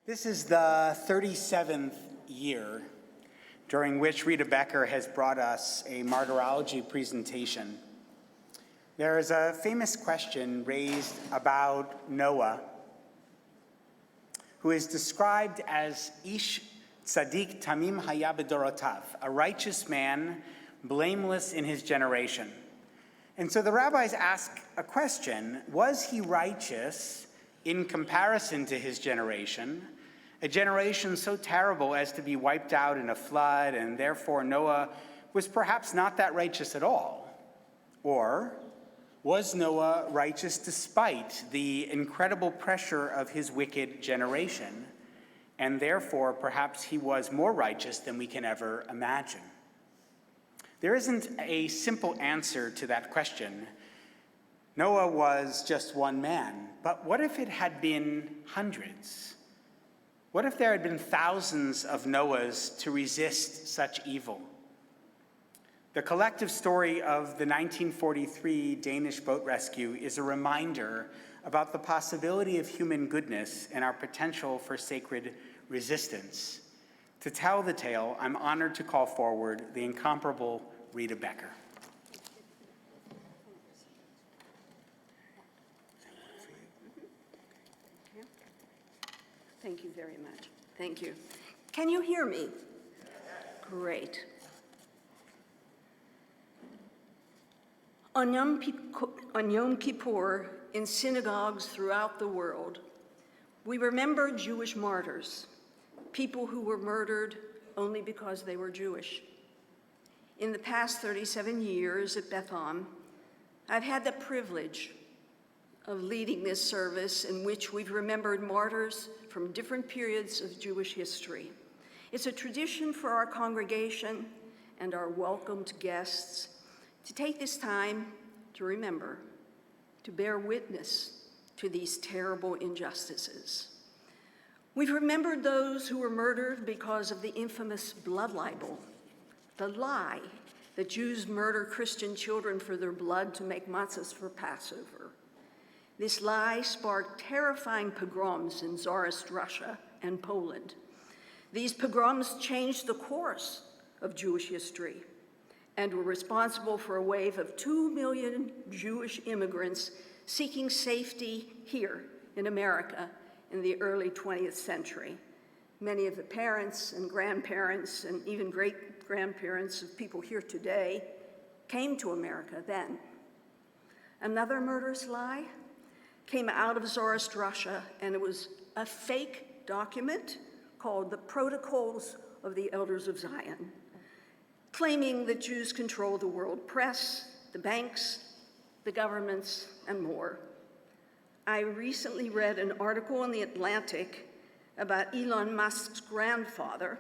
This is the 37th year during which Rheda Becker has brought us a Martyrology presentation. There is a famous question raised about Noah, who is described as Ish Tzadik Tamim Haya B'dorotav, a righteous man, blameless in his generation. And so the rabbis ask a question: was he righteous in comparison to his generation, a generation so terrible as to be wiped out in a flood, and therefore Noah was perhaps not that righteous at all? Or was Noah righteous despite the incredible pressure of his wicked generation, and therefore perhaps he was more righteous than we can ever imagine? There isn't a simple answer to that question. Noah was just one man, but what if it had been hundreds? What if there had been thousands of Noahs to resist such evil? The collective story of the 1943 Danish boat rescue is a reminder about the possibility of human goodness and our potential for sacred resistance. To tell the tale, I'm honored to call forward the incomparable Rheda Becker. Thank you very much. Thank you. Can you hear me? Great. On Yom Kippur, in synagogues throughout the world, we remember Jewish martyrs, people who were murdered only because they were Jewish. In the past 37 years at Beth, I've had the privilege of leading this service in which we've remembered martyrs from different periods of Jewish history. It's a tradition for our congregation and our welcomed guests to take this time to remember, to bear witness to these terrible injustices. We've remembered those who were murdered because of the infamous blood libel, the lie that Jews murder Christian children for their blood to make matzahs for Passover. This lie sparked terrifying pogroms in Tsarist Russia and Poland. These pogroms changed the course of Jewish history and were responsible for a wave of 2 million Jewish immigrants seeking safety here in America in the early 20th century. Many of the parents and grandparents and even great-grandparents of people here today came to America then. Another murderous lie came out of Tsarist Russia, and it was a fake document called the Protocols of the Elders of Zion, claiming that Jews control the world press, the banks, the governments, and more. I recently read an article in The Atlantic about Elon Musk's grandfather,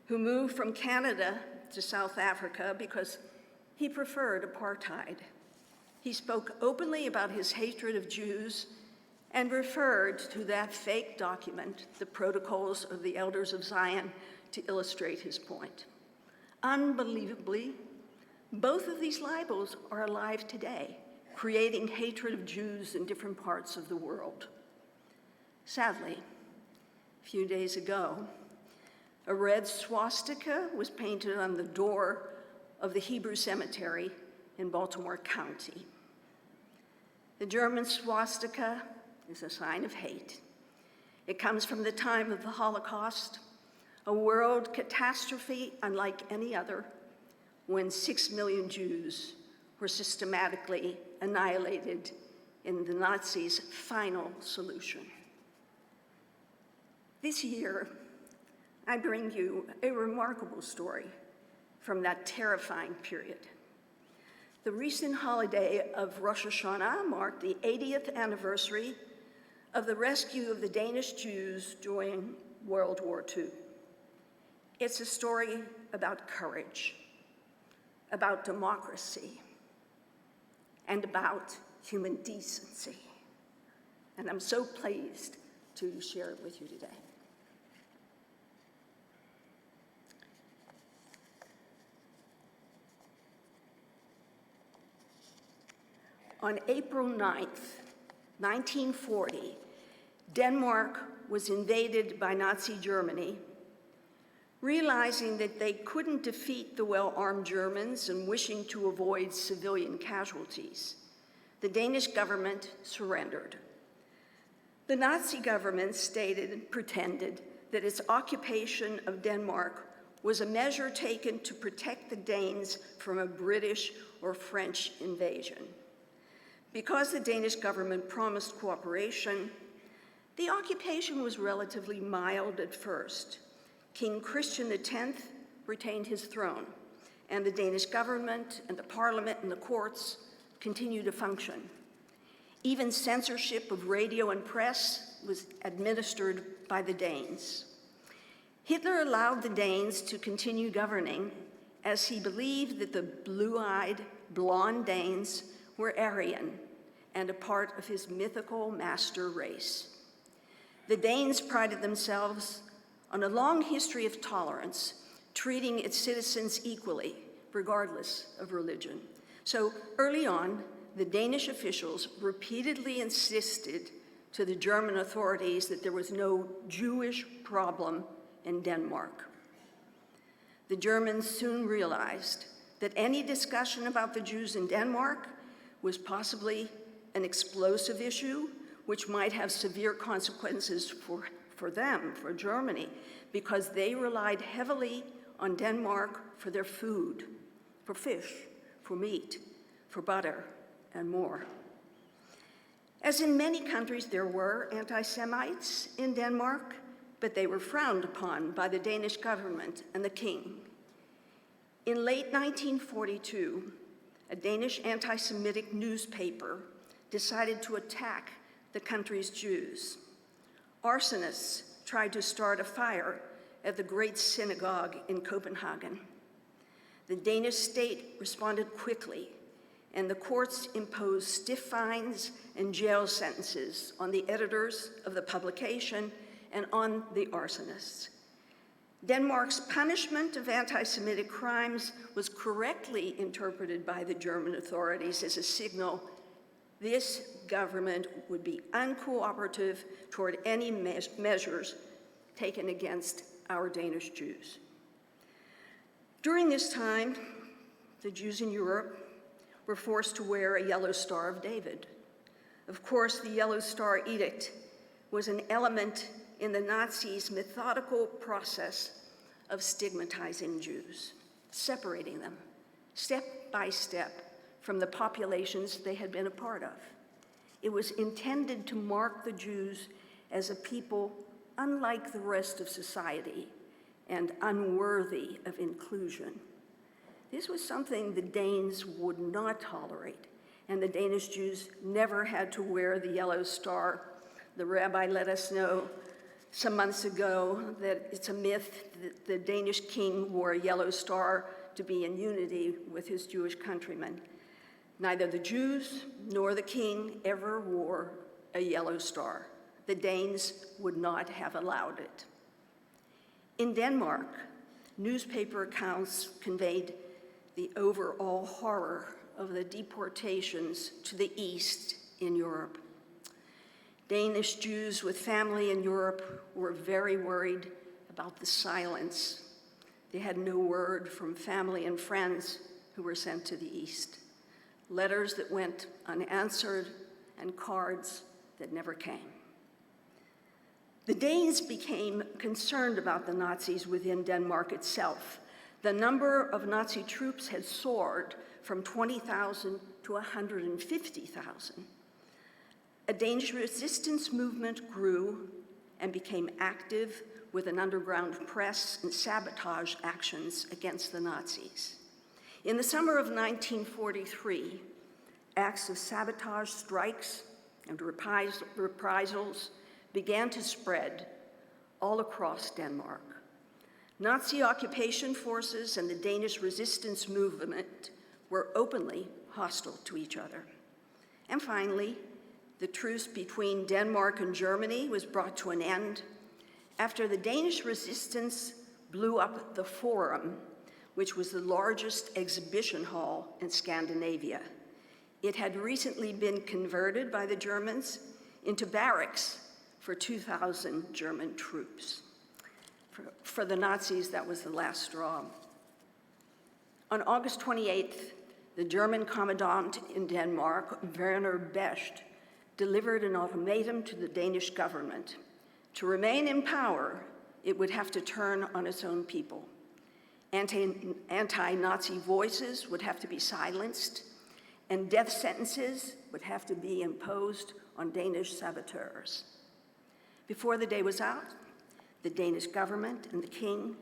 who moved from Canada to South Africa because he preferred apartheid. He spoke openly about his hatred of Jews and referred to that fake document, the Protocols of the Elders of Zion, to illustrate his point. Unbelievably, both of these libels are alive today, creating hatred of Jews in different parts of the world. Sadly, a few days ago, a red swastika was painted on the door of the Hebrew cemetery in Baltimore County. The German swastika is a sign of hate. It comes from the time of the Holocaust, a world catastrophe unlike any other, when 6 million Jews were systematically annihilated in the Nazis' final solution. This year, I bring you a remarkable story from that terrifying period. The recent holiday of Rosh Hashanah marked the 80th anniversary of the rescue of the Danish Jews during World War II. It's a story about courage, about democracy, and about human decency. And I'm so pleased to share it with you today. On April 9th, 1940, Denmark was invaded by Nazi Germany, realizing that they couldn't defeat the well-armed Germans and wishing to avoid civilian casualties, the Danish government surrendered. The Nazi government pretended that its occupation of Denmark was a measure taken to protect the Danes from a British or French invasion. Because the Danish government promised cooperation, the occupation was relatively mild at first. King Christian X retained his throne, and the Danish government and the parliament and the courts continued to function. Even censorship of radio and press was administered by the Danes. Hitler allowed the Danes to continue governing as he believed that the blue-eyed, blonde Danes were Aryan and a part of his mythical master race. The Danes prided themselves on a long history of tolerance, treating its citizens equally, regardless of religion. So early on, the Danish officials repeatedly insisted to the German authorities that there was no Jewish problem in Denmark. The Germans soon realized that any discussion about the Jews in Denmark was possibly an explosive issue, which might have severe consequences for them, for Germany, because they relied heavily on Denmark for their food, for fish, for meat, for butter, and more. As in many countries, there were anti-Semites in Denmark, but they were frowned upon by the Danish government and the king. In late 1942, a Danish anti-Semitic newspaper decided to attack the country's Jews. Arsonists tried to start a fire at the Great Synagogue in Copenhagen. The Danish state responded quickly, and the courts imposed stiff fines and jail sentences on the editors of the publication and on the arsonists. Denmark's punishment of anti-Semitic crimes was correctly interpreted by the German authorities as a signal this government would be uncooperative toward any measures taken against our Danish Jews. During this time, the Jews in Europe were forced to wear a yellow Star of David. Of course, the Yellow Star Edict was an element in the Nazis' methodical process of stigmatizing Jews, separating them step by step from the populations they had been a part of. It was intended to mark the Jews as a people unlike the rest of society and unworthy of inclusion. This was something the Danes would not tolerate, and the Danish Jews never had to wear the yellow star. The rabbi let us know some months ago that it's a myth that the Danish king wore a yellow star to be in unity with his Jewish countrymen. Neither the Jews nor the king ever wore a yellow star. The Danes would not have allowed it. In Denmark, newspaper accounts conveyed the overall horror of the deportations to the east in Europe. Danish Jews with family in Europe were very worried about the silence. They had no word from family and friends who were sent to the east. Letters that went unanswered and cards that never came. The Danes became concerned about the Nazis within Denmark itself. The number of Nazi troops had soared from 20,000 to 150,000. A Danish resistance movement grew and became active with an underground press and sabotage actions against the Nazis. In the summer of 1943, acts of sabotage, strikes, and reprisals began to spread all across Denmark. Nazi occupation forces and the Danish resistance movement were openly hostile to each other. And finally, the truce between Denmark and Germany was brought to an end after the Danish resistance blew up the Forum, which was the largest exhibition hall in Scandinavia. It had recently been converted by the Germans into barracks for 2,000 German troops. For the Nazis, that was the last straw. On August 28th, the German commandant in Denmark, Werner Best, delivered an ultimatum to the Danish government. To remain in power, it would have to turn on its own people. Anti-Nazi voices would have to be silenced, and death sentences would have to be imposed on Danish saboteurs. Before the day was out, the Danish government and the king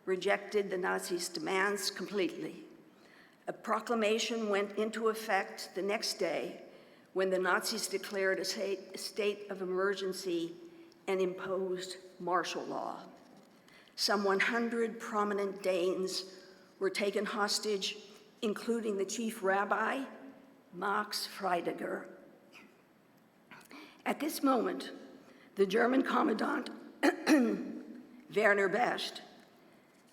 rejected the Nazis' demands completely. A proclamation went into effect the next day when the Nazis declared a state of emergency and imposed martial law. Some 100 prominent Danes were taken hostage, including the chief rabbi, Max Friediger. At this moment, the German commandant, Werner Best,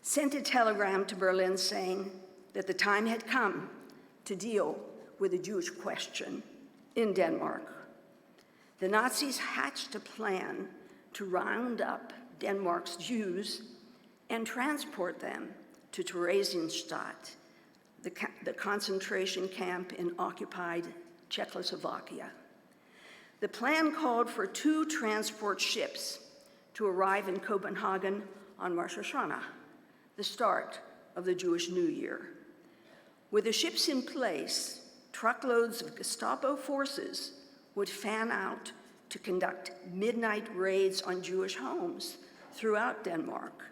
sent a telegram to Berlin saying that the time had come to deal with the Jewish question in Denmark. The Nazis hatched a plan to round up Denmark's Jews and transport them to Theresienstadt, the concentration camp in occupied Czechoslovakia. The plan called for 2 transport ships to arrive in Copenhagen on Rosh Hashanah, the start of the Jewish New Year. With the ships in place, truckloads of Gestapo forces would fan out to conduct midnight raids on Jewish homes throughout Denmark.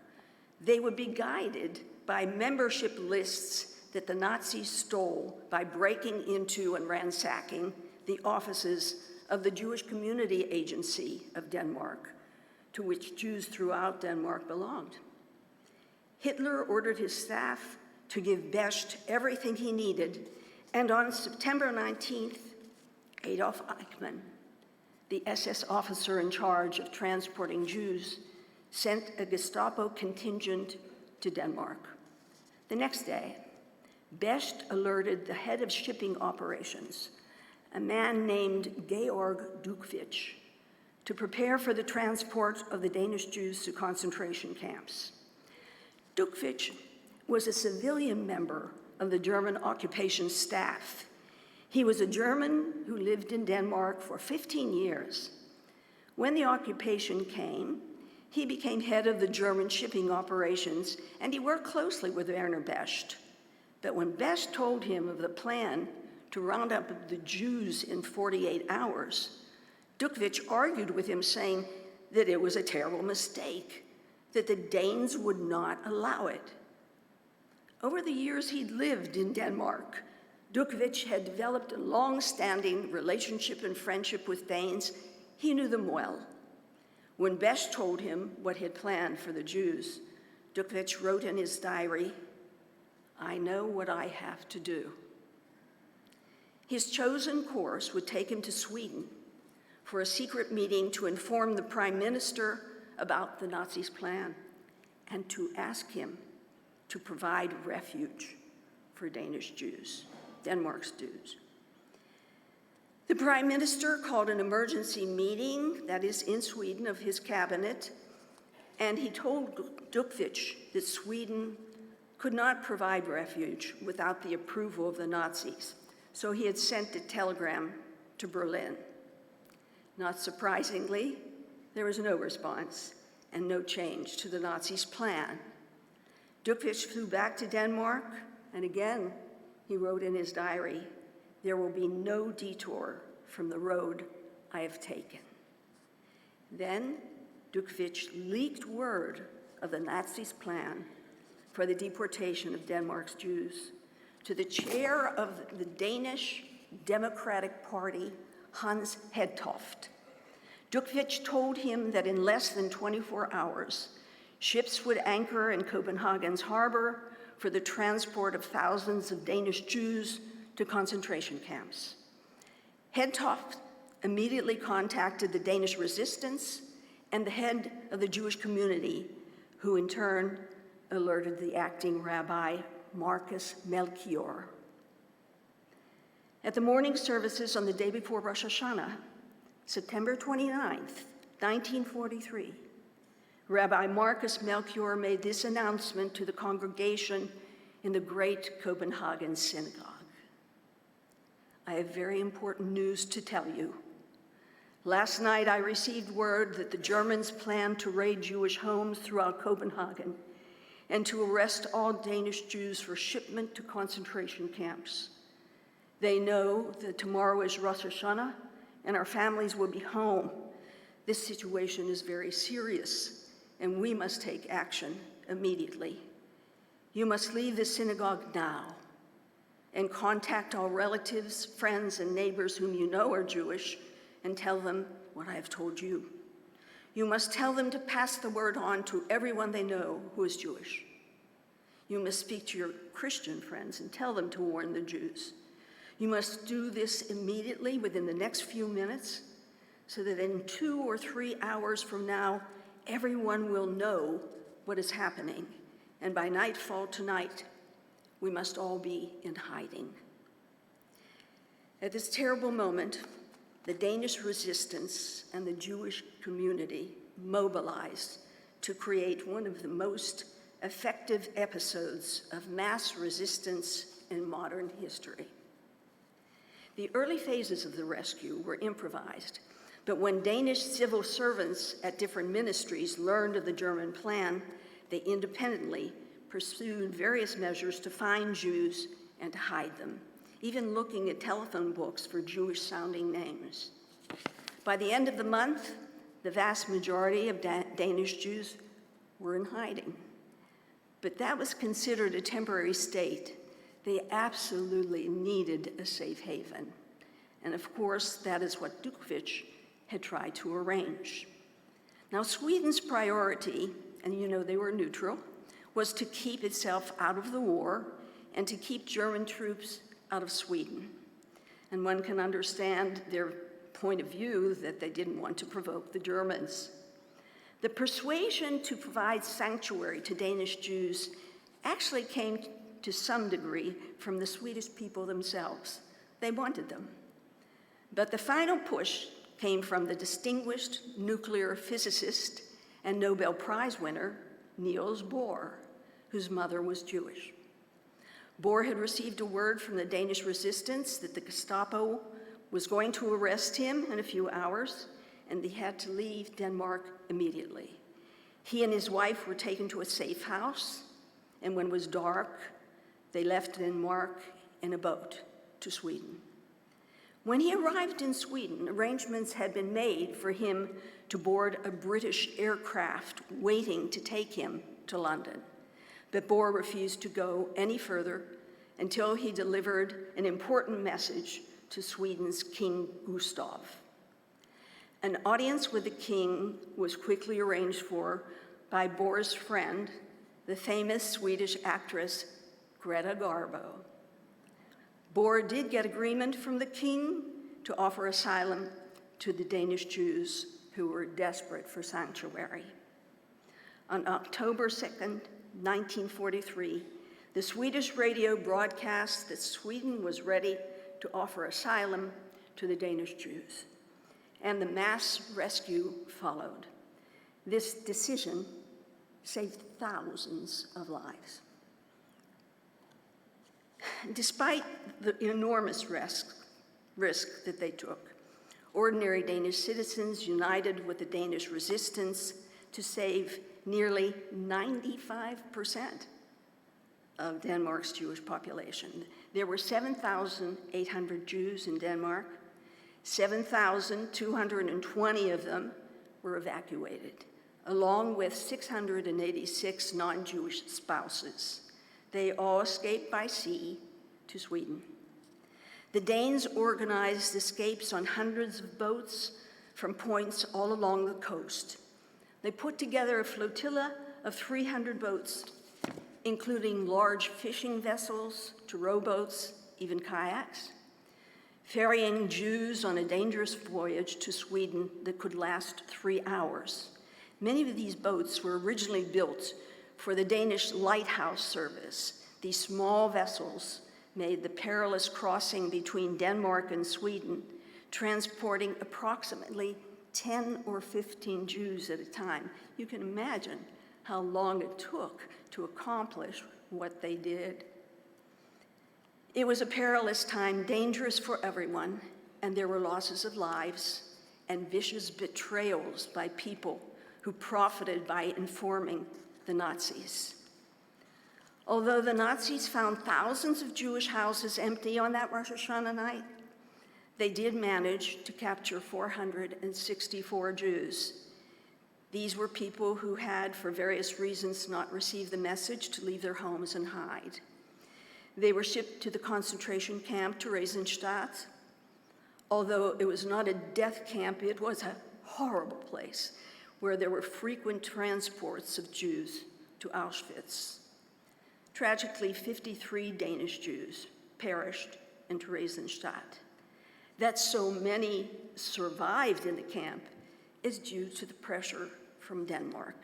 They would be guided by membership lists that the Nazis stole by breaking into and ransacking the offices of the Jewish Community Agency of Denmark, to which Jews throughout Denmark belonged. Hitler ordered his staff to give Best everything he needed, and on September 19th, Adolf Eichmann, the SS officer in charge of transporting Jews, sent a Gestapo contingent to Denmark. The next day, Best alerted the head of shipping operations, a man named Georg Dukvich, to prepare for the transport of the Danish Jews to concentration camps. Dukvich was a civilian member of the German occupation staff. He was a German who lived in Denmark for 15 years. When the occupation came, he became head of the German shipping operations, and he worked closely with Werner Best. But when Best told him of the plan to round up the Jews in 48 hours, Dukvich argued with him, saying that it was a terrible mistake, that the Danes would not allow it. Over the years he'd lived in Denmark, Dukvich had developed a long-standing relationship and friendship with Danes. He knew them well. When Best told him what he had planned for the Jews, Dukvich wrote in his diary, "I know what I have to do." His chosen course would take him to Sweden for a secret meeting to inform the Prime Minister about the Nazis' plan and to ask him to provide refuge for Danish Jews, Denmark's Jews. The Prime Minister called an emergency meeting, that is in Sweden, of his cabinet, and he told Dukvich that Sweden could not provide refuge without the approval of the Nazis. So he had sent a telegram to Berlin. Not surprisingly, there was no response and no change to the Nazis' plan. Dukvich flew back to Denmark, and again, he wrote in his diary, "There will be no detour from the road I have taken." Then, Dukvich leaked word of the Nazis' plan for the deportation of Denmark's Jews to the chair of the Danish Democratic Party, Hans Hedtoft. Dukvich told him that in less than 24 hours, ships would anchor in Copenhagen's harbor for the transport of thousands of Danish Jews to concentration camps. Hedtoft immediately contacted the Danish resistance and the head of the Jewish community, who in turn alerted the acting rabbi, Marcus Melchior. At the morning services on the day before Rosh Hashanah, September 29th, 1943, Rabbi Marcus Melchior made this announcement to the congregation in the great Copenhagen synagogue. I have very important news to tell you. Last night I received word that the Germans plan to raid Jewish homes throughout Copenhagen and to arrest all Danish Jews for shipment to concentration camps. They know that tomorrow is Rosh Hashanah and our families will be home. This situation is very serious and we must take action immediately. You must leave the synagogue now and contact all relatives, friends, and neighbors whom you know are Jewish and tell them what I have told you. You must tell them to pass the word on to everyone they know who is Jewish. You must speak to your Christian friends and tell them to warn the Jews. You must do this immediately within the next few minutes so that in 2 or 3 hours from now, everyone will know what is happening. And by nightfall tonight, we must all be in hiding. At this terrible moment, the Danish resistance and the Jewish community mobilized to create one of the most effective episodes of mass resistance in modern history. The early phases of the rescue were improvised, but when Danish civil servants at different ministries learned of the German plan, they independently pursued various measures to find Jews and to hide them, even looking at telephone books for Jewish-sounding names. By the end of the month, the vast majority of Danish Jews were in hiding. But that was considered a temporary state. They absolutely needed a safe haven. And of course, that is what Dukvich had tried to arrange. Now, Sweden's priority, and you know they were neutral, was to keep itself out of the war and to keep German troops out of Sweden. And one can understand their point of view that they didn't want to provoke the Germans. The persuasion to provide sanctuary to Danish Jews actually came to some degree from the Swedish people themselves. They wanted them. But the final push came from the distinguished nuclear physicist and Nobel Prize winner, Niels Bohr, whose mother was Jewish. Bohr had received a word from the Danish resistance that the Gestapo was going to arrest him in a few hours, and he had to leave Denmark immediately. He and his wife were taken to a safe house, and when it was dark, they left Denmark in a boat to Sweden. When he arrived in Sweden, arrangements had been made for him to board a British aircraft waiting to take him to London. But Bohr refused to go any further until he delivered an important message to Sweden's King Gustav. An audience with the king was quickly arranged for by Bohr's friend, the famous Swedish actress Greta Garbo. Bohr did get agreement from the king to offer asylum to the Danish Jews who were desperate for sanctuary. On October 2nd, 1943, the Swedish radio broadcast that Sweden was ready to offer asylum to the Danish Jews, and the mass rescue followed. This decision saved thousands of lives. Despite the enormous risk that they took, ordinary Danish citizens united with the Danish resistance to save nearly 95% of Denmark's Jewish population. There were 7,800 Jews in Denmark. 7,220 of them were evacuated, along with 686 non-Jewish spouses. They all escaped by sea to Sweden. The Danes organized escapes on hundreds of boats from points all along the coast. They put together a flotilla of 300 boats, including large fishing vessels to rowboats, even kayaks, ferrying Jews on a dangerous voyage to Sweden that could last 3 hours. Many of these boats were originally built for the Danish lighthouse service. These small vessels made the perilous crossing between Denmark and Sweden, transporting approximately 10 or 15 Jews at a time. You can imagine how long it took to accomplish what they did. It was a perilous time, dangerous for everyone, and there were losses of lives and vicious betrayals by people who profited by informing the Nazis. Although the Nazis found thousands of Jewish houses empty on that Rosh Hashanah night, they did manage to capture 464 Jews. These were people who had, for various reasons, not received the message to leave their homes and hide. They were shipped to the concentration camp Theresienstadt. Although it was not a death camp, it was a horrible place where there were frequent transports of Jews to Auschwitz. Tragically, 53 Danish Jews perished in Theresienstadt. That so many survived in the camp is due to the pressure from Denmark,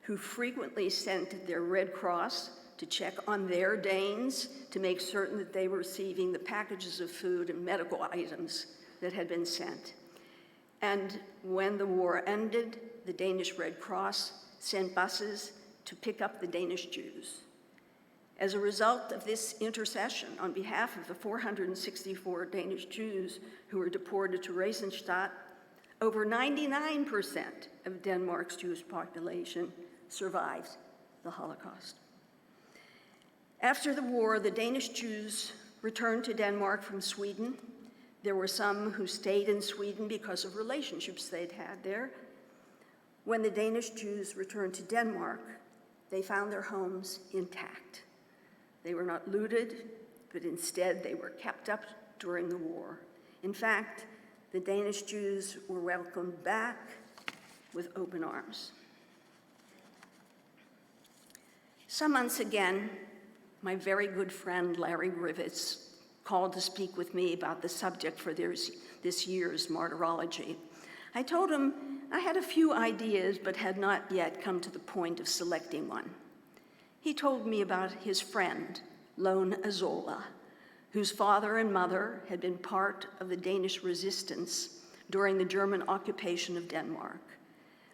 who frequently sent their Red Cross to check on their Danes to make certain that they were receiving the packages of food and medical items that had been sent. And when the war ended, the Danish Red Cross sent buses to pick up the Danish Jews. As a result of this intercession on behalf of the 464 Danish Jews who were deported to Theresienstadt, over 99% of Denmark's Jewish population survived the Holocaust. After the war, the Danish Jews returned to Denmark from Sweden. There were some who stayed in Sweden because of relationships they'd had there. When the Danish Jews returned to Denmark, they found their homes intact. They were not looted, but instead they were kept up during the war. In fact, the Danish Jews were welcomed back with open arms. Some months again, my very good friend Larry Rivets called to speak with me about the subject for this year's Martyrology. I told him I had a few ideas but had not yet come to the point of selecting one. He told me about his friend, lone Azola, whose father and mother had been part of the Danish resistance during the German occupation of Denmark.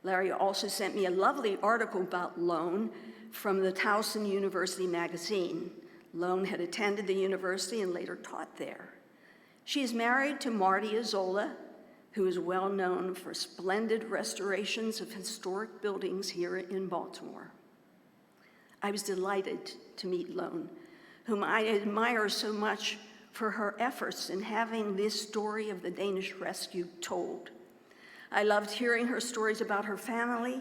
Larry also sent me a lovely article about Lone from the Towson University magazine. Lone had attended the university and later taught there. She is married to Marty Azola, who is well known for splendid restorations of historic buildings here in Baltimore. I was delighted to meet Lone, whom I admire so much for her efforts in having this story of the Danish rescue told. I loved hearing her stories about her family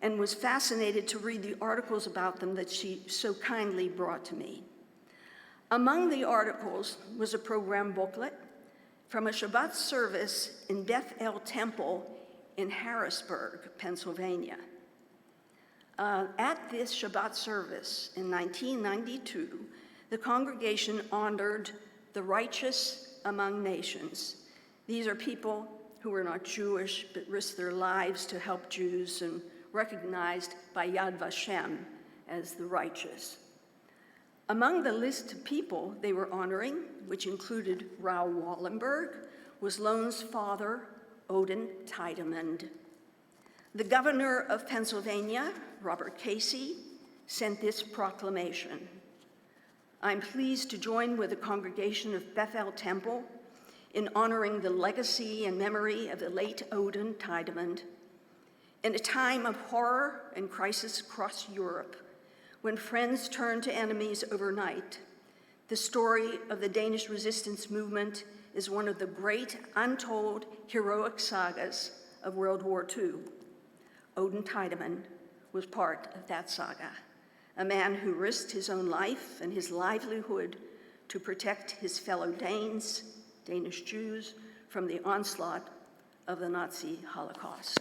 and was fascinated to read the articles about them that she so kindly brought to me. Among the articles was a program booklet from a Shabbat service in Beth El Temple in Harrisburg, Pennsylvania. At this Shabbat service in 1992, the congregation honored the righteous among nations. These are people who were not Jewish but risked their lives to help Jews and recognized by Yad Vashem as the righteous. Among the list of people they were honoring, which included Raoul Wallenberg, was Lone's father, Odin Tiedemann. The governor of Pennsylvania, Robert Casey, sent this proclamation. I'm pleased to join with the congregation of Bethel Temple in honoring the legacy and memory of the late Odin Tiedemann. In a time of horror and crisis across Europe, when friends turned to enemies overnight, the story of the Danish resistance movement is one of the great untold heroic sagas of World War II. Odin Tiedemann was part of that saga, a man who risked his own life and his livelihood to protect his fellow Danes, Danish Jews, from the onslaught of the Nazi Holocaust.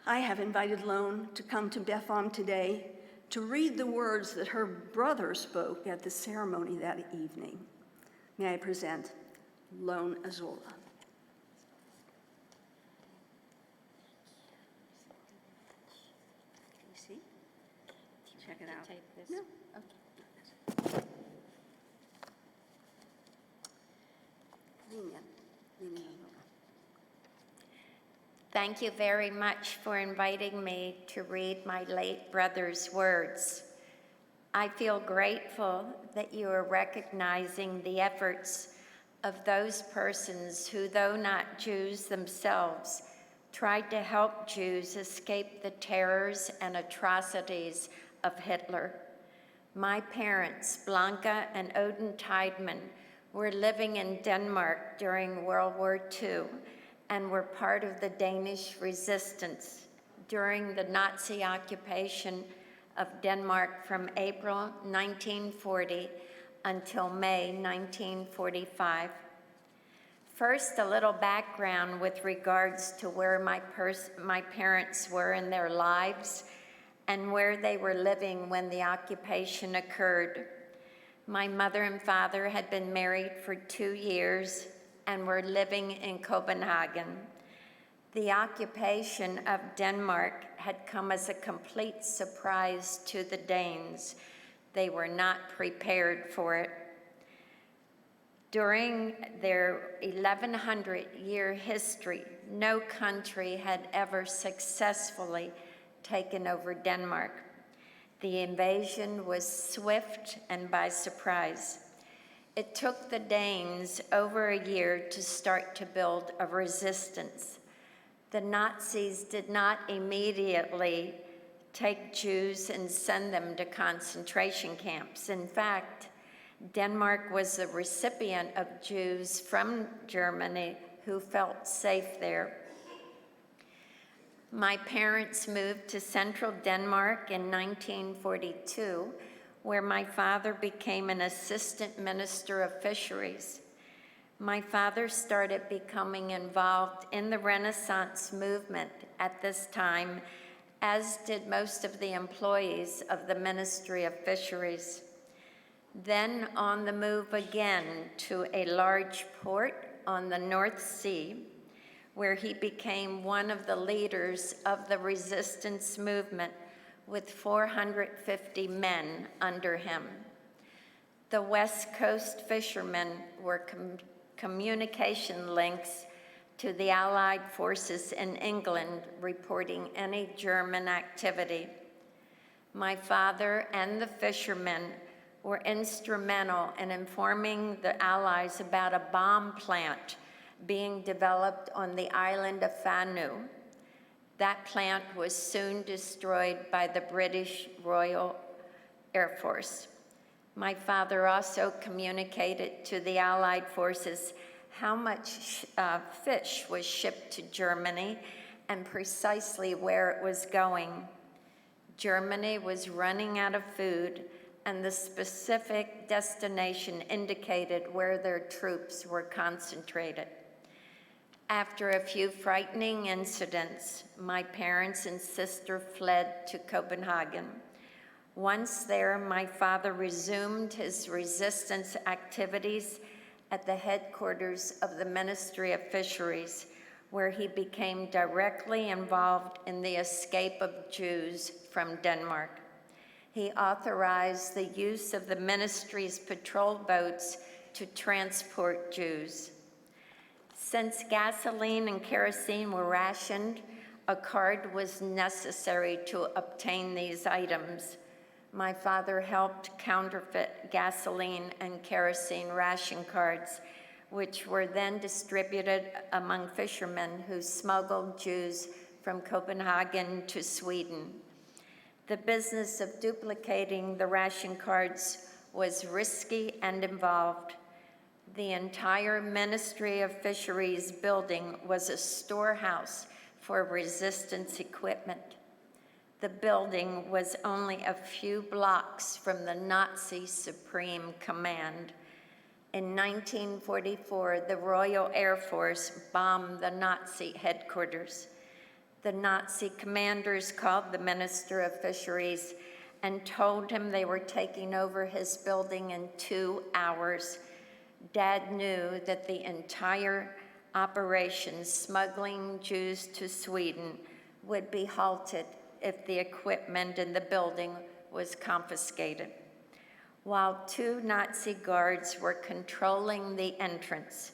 I have invited Lone to come to Beth Am today to read the words that her brother spoke at the ceremony that evening. May I present Lone Azola. Can you see? Check it out. Type this. No. Okay. Lean in. Lean in a little. Thank you very much for inviting me to read my late brother's words. I feel grateful that you are recognizing the efforts of those persons who, though not Jews themselves, tried to help Jews escape the terrors and atrocities of Hitler. My parents, Blanca and Odin Tideman, were living in Denmark during World War II and were part of the Danish resistance during the Nazi occupation of Denmark from April 1940 until May 1945. First, a little background with regards to where my parents were in their lives and where they were living when the occupation occurred. My mother and father had been married for 2 years and were living in Copenhagen. The occupation of Denmark had come as a complete surprise to the Danes. They were not prepared for it. During their 1,100-year history, no country had ever successfully taken over Denmark. The invasion was swift and by surprise. It took the Danes over a year to start to build a resistance. The Nazis did not immediately take Jews and send them to concentration camps. In fact, Denmark was the recipient of Jews from Germany who felt safe there. My parents moved to central Denmark in 1942, where my father became an assistant minister of fisheries. My father started becoming involved in the Renaissance movement at this time, as did most of the employees of the Ministry of Fisheries. Then on the move again to a large port on the North Sea, where he became one of the leaders of the resistance movement with 450 men under him. The West Coast fishermen were communication links to the Allied forces in England reporting any German activity. My father and the fishermen were instrumental in informing the Allies about a bomb plant being developed on the island of Fanu. That plant was soon destroyed by the British Royal Air Force. My father also communicated to the Allied forces how much fish was shipped to Germany and precisely where it was going. Germany was running out of food, and the specific destination indicated where their troops were concentrated. After a few frightening incidents, my parents and sister fled to Copenhagen. Once there, my father resumed his resistance activities at the headquarters of the Ministry of Fisheries, where he became directly involved in the escape of Jews from Denmark. He authorized the use of the ministry's patrol boats to transport Jews. Since gasoline and kerosene were rationed, a card was necessary to obtain these items. My father helped counterfeit gasoline and kerosene ration cards, which were then distributed among fishermen who smuggled Jews from Copenhagen to Sweden. The business of duplicating the ration cards was risky and involved. The entire Ministry of Fisheries building was a storehouse for resistance equipment. The building was only a few blocks from the Nazi Supreme Command. In 1944, the Royal Air Force bombed the Nazi headquarters. The Nazi commanders called the Minister of Fisheries and told him they were taking over his building in 2 hours. Dad knew that the entire operation, smuggling Jews to Sweden, would be halted if the equipment in the building was confiscated. While 2 Nazi guards were controlling the entrance,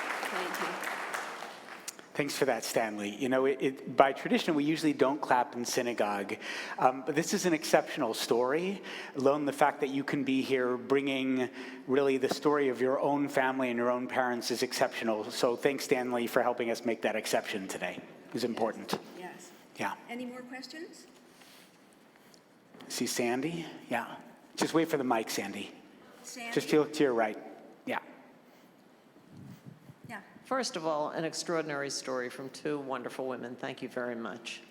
Thanks for that, Stanley. You know, by tradition, we usually don't clap in synagogue, but this is an exceptional story. Alone, the fact that you can be here bringing really the story of your own family and your own parents is exceptional. So thanks, Stanley, for helping us make that exception today. It was important. Yes. Yeah. Any more questions? See Sandy? Yeah. Just wait for the mic, Sandy. Sandy? Just look to your right. Yeah. Yeah. First of all, an extraordinary story from two wonderful women. Thank you very much.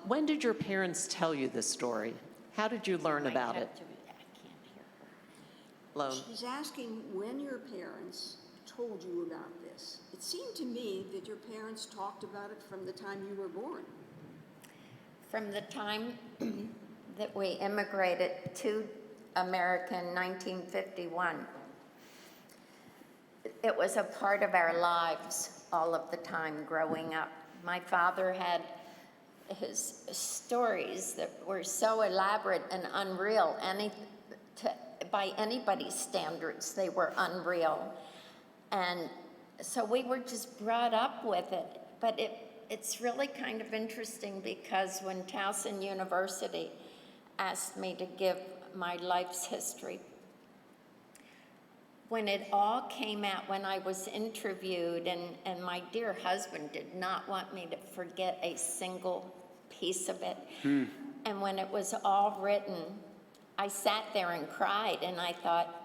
When did your parents tell you this story? How did you learn about it? Lone. She's asking when your parents told you about this. It seemed to me that your parents talked about it from the time you were born. From the time that we immigrated to America in 1951, it was a part of our lives all of the time growing up. My father had his stories that were so elaborate and unreal. By anybody's standards, they were unreal. And so we were just brought up with it. But it's really kind of interesting because when Towson University asked me to give my life's history, when it all came out, when I was interviewed, and my dear husband did not want me to forget a single piece of it. And when it was all written, I sat there and cried, and I thought,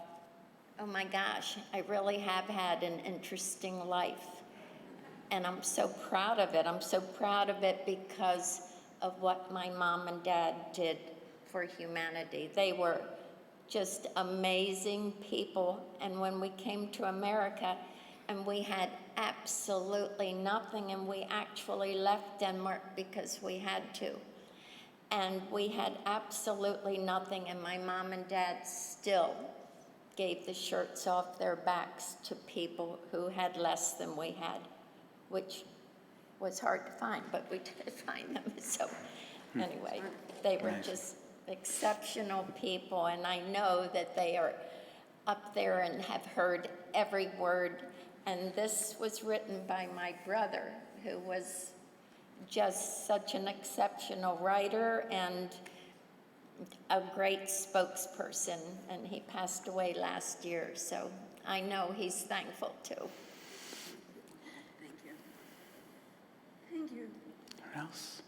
oh my gosh, I really have had an interesting life. And I'm so proud of it. I'm so proud of it because of what my mom and dad did for humanity. They were just amazing people. And when we came to America and we had absolutely nothing, and we actually left Denmark because we had to. And we had absolutely nothing, and my mom and dad still gave the shirts off their backs to people who had less than we had, which was hard to find, but we did find them. So anyway, they were just exceptional people, and I know that they are up there and have heard every word. And this was written by my brother, who was just such an exceptional writer and a great spokesperson, and he passed away last year, so I know he's thankful too. Thank you. Thank you. What else?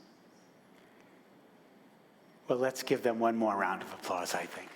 Well, let's give them one more round of applause, I think.